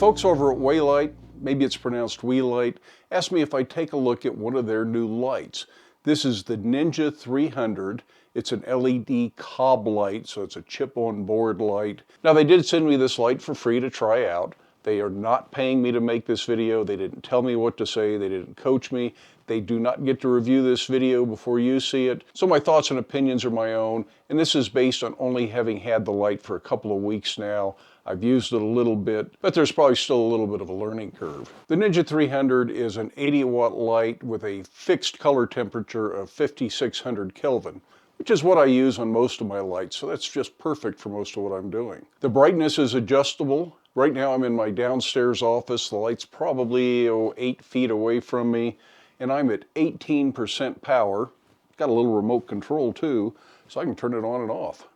folks over at Weeylite, maybe it's pronounced Weeylite, asked me if I'd take a look at one of their new lights. This is the Ninja 300. It's an LED COB light, so it's a chip-on-board light. Now, they did send me this light for free to try out. They are not paying me to make this video. They didn't tell me what to say. They didn't coach me. They do not get to review this video before you see it. So my thoughts and opinions are my own, and this is based on only having had the light for a couple of weeks now. I've used it a little bit, but there's probably still a little bit of a learning curve. The Ninja 300 is an 80-watt light with a fixed color temperature of 5600 Kelvin, which is what I use on most of my lights, so that's just perfect for most of what I'm doing. The brightness is adjustable. Right now I'm in my downstairs office. The light's probably 8 feet away from me, and I'm at 18% power. Got a little remote control too, so I can turn it on and off.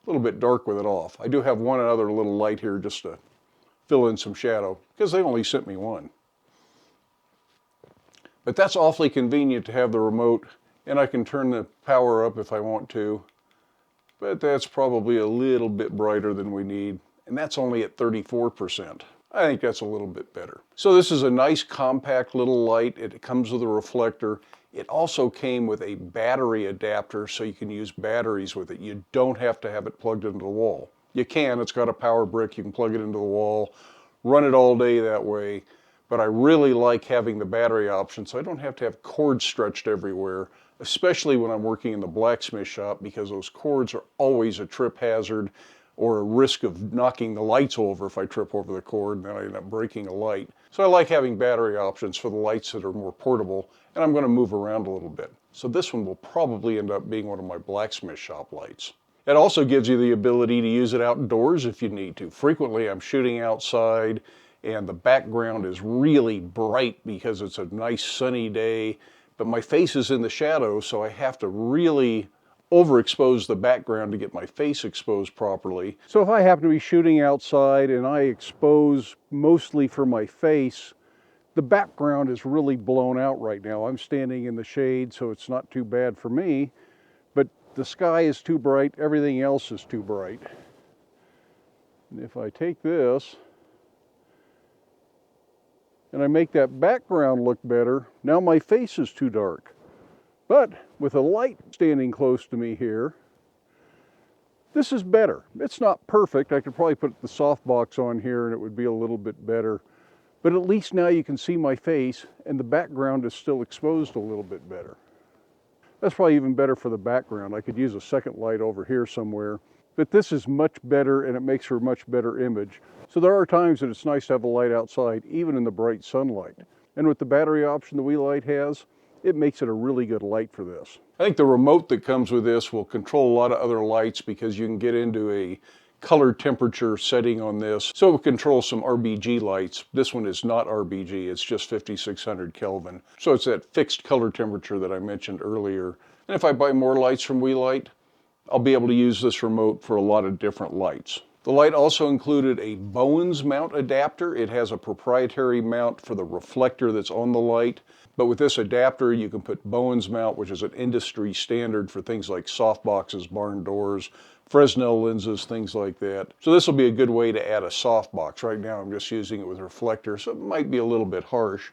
A little bit dark with it off. I do have one other little light here just to fill in some shadow, because they only sent me one. But that's awfully convenient to have the remote, and I can turn the power up if I want to. But that's probably a little bit brighter than we need, and that's only at 34%. I think that's a little bit better. So this is a nice compact little light. It comes with a reflector. It also came with a battery adapter, so you can use batteries with it. You don't have to have it plugged into the wall. You can, it's got a power brick, you can plug it into the wall, run it all day that way. But I really like having the battery option, so I don't have to have cords stretched everywhere, especially when I'm working in the blacksmith shop, because those cords are always a trip hazard or a risk of knocking the lights over if I trip over the cord and then I end up breaking a light. So I like having battery options for the lights that are more portable, and I'm going to move around a little bit. So this one will probably end up being one of my blacksmith shop lights. It also gives you the ability to use it outdoors if you need to. Frequently I'm shooting outside and the background is really bright because it's a nice sunny day, but my face is in the shadow, so I have to really overexpose the background to get my face exposed properly. So if I happen to be shooting outside and I expose mostly for my face, the background is really blown out right now. I'm standing in the shade, so it's not too bad for me, but the sky is too bright, everything else is too bright. And if I take this and I make that background look better, now my face is too dark. But with a light standing close to me here, this is better. It's not perfect. I could probably put the softbox on here and it would be a little bit better. But at least now you can see my face and the background is still exposed a little bit better. That's probably even better for the background. I could use a second light over here somewhere. But this is much better and it makes for a much better image. So there are times that it's nice to have a light outside, even in the bright sunlight. And with the battery option the Weeylite has, it makes it a really good light for this. I think the remote that comes with this will control a lot of other lights because you can get into a color temperature setting on this. So it will control some RBG lights. This one is not RBG, it's just 5600 Kelvin. So it's that fixed color temperature that I mentioned earlier. And if I buy more lights from Weeylite, I'll be able to use this remote for a lot of different lights. The light also included a Bowens mount adapter. It has a proprietary mount for the reflector that's on the light. But with this adapter, you can put Bowens mount, which is an industry standard for things like softboxes, barn doors, Fresnel lenses, things like that. So this will be a good way to add a softbox. Right now I'm just using it with reflector, so it might be a little bit harsh.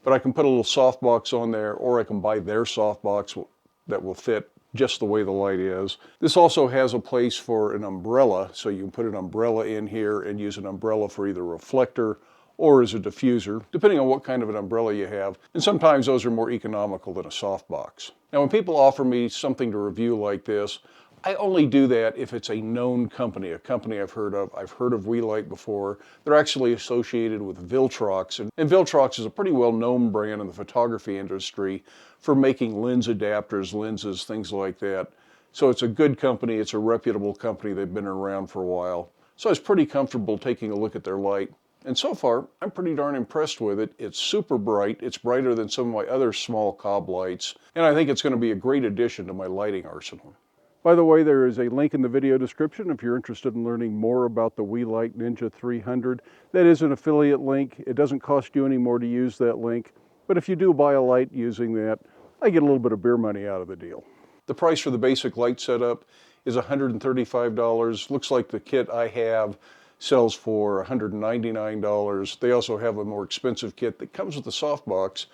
But I can put a little softbox on there, or I can buy their softbox that will fit just the way the light is. This also has a place for an umbrella, so you can put an umbrella in here and use an umbrella for either reflector or as a diffuser, depending on what kind of an umbrella you have. And sometimes those are more economical than a softbox. Now when people offer me something to review like this, I only do that if it's a known company, a company I've heard of. I've heard of Weeylite before. They're actually associated with Viltrox, and Viltrox is a pretty well-known brand in the photography industry for making lens adapters, lenses, things like that. So it's a good company, it's a reputable company, they've been around for a while. So I was pretty comfortable taking a look at their light. And so far, I'm pretty darn impressed with it. It's super bright. It's brighter than some of my other small COB lights. And I think it's going to be a great addition to my lighting arsenal. By the way, there is a link in the video description if you're interested in learning more about the Weeylite Ninja 300. That is an affiliate link. It doesn't cost you any more to use that link. But if you do buy a light using that, I get a little bit of beer money out of the deal. The price for the basic light setup is $135. Looks like the kit I have sells for $199. They also have a more expensive kit that comes with the softbox,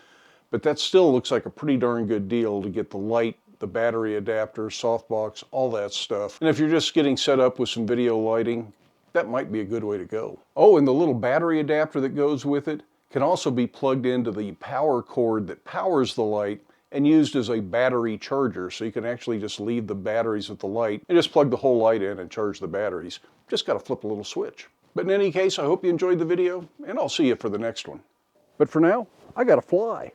but that still looks like a pretty darn good deal to get the light, the battery adapter, softbox, all that stuff. And if you're just getting set up with some video lighting, that might be a good way to go. Oh, and the little battery adapter that goes with it can also be plugged into the power cord that powers the light and used as a battery charger, so you can actually just leave the batteries with the light and just plug the whole light in and charge the batteries. Just got to flip a little switch. But in any case, I hope you enjoyed the video, and I'll see you for the next one. But for now, I gotta fly.